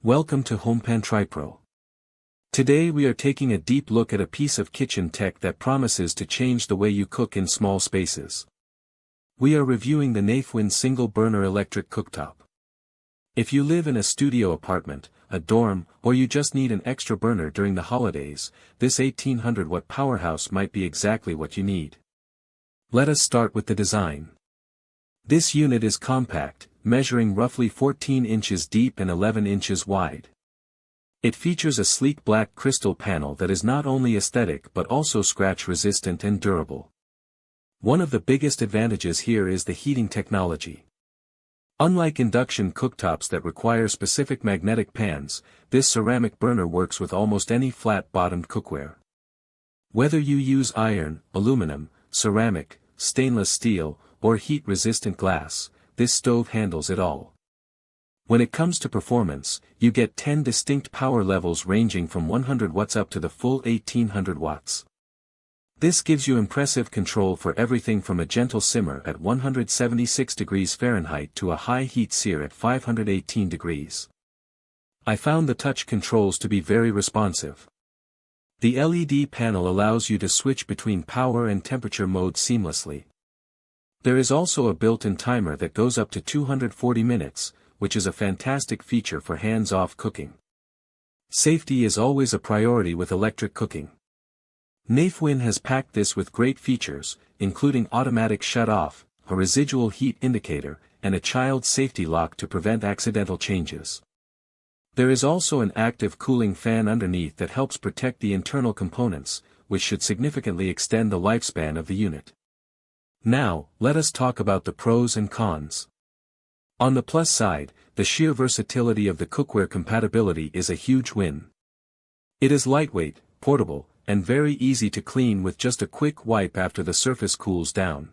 Welcome to HomePan TriPro. Today we are taking a deep look at a piece of kitchen tech that promises to change the way you cook in small spaces. We are reviewing the Nafewin single-burner electric cooktop. If you live in a studio apartment, a dorm, or you just need an extra burner during the holidays, this 1800-watt powerhouse might be exactly what you need. Let us start with the design. This unit is compact, measuring roughly 14 inches deep and 11 inches wide. It features a sleek black crystal panel that is not only aesthetic but also scratch-resistant and durable. One of the biggest advantages here is the heating technology. Unlike induction cooktops that require specific magnetic pans, this ceramic burner works with almost any flat-bottomed cookware. Whether you use iron, aluminum, ceramic, stainless steel, or heat-resistant glass, this stove handles it all. When it comes to performance, you get 10 distinct power levels ranging from 100 watts up to the full 1800 watts. This gives you impressive control for everything from a gentle simmer at 176 degrees Fahrenheit to a high heat sear at 518 degrees. I found the touch controls to be very responsive. The LED panel allows you to switch between power and temperature modes seamlessly. There is also a built-in timer that goes up to 240 minutes, which is a fantastic feature for hands-off cooking. Safety is always a priority with electric cooking. Nafewin has packed this with great features, including automatic shut-off, a residual heat indicator, and a child safety lock to prevent accidental changes. There is also an active cooling fan underneath that helps protect the internal components, which should significantly extend the lifespan of the unit. Now, let us talk about the pros and cons. On the plus side, the sheer versatility of the cookware compatibility is a huge win. It is lightweight, portable, and very easy to clean with just a quick wipe after the surface cools down.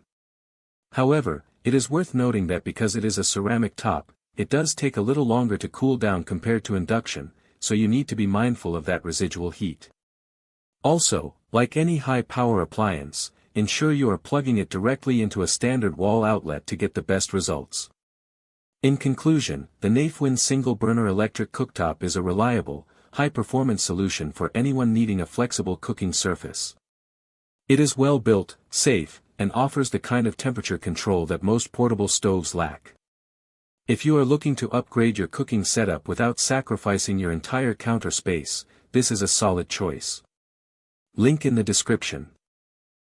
However, it is worth noting that because it is a ceramic top, it does take a little longer to cool down compared to induction, so you need to be mindful of that residual heat. Also, like any high-power appliance, ensure you are plugging it directly into a standard wall outlet to get the best results. In conclusion, the Nafewin single-burner electric cooktop is a reliable, high-performance solution for anyone needing a flexible cooking surface. It is well built, safe, and offers the kind of temperature control that most portable stoves lack. If you are looking to upgrade your cooking setup without sacrificing your entire counter space, this is a solid choice. Link in the description.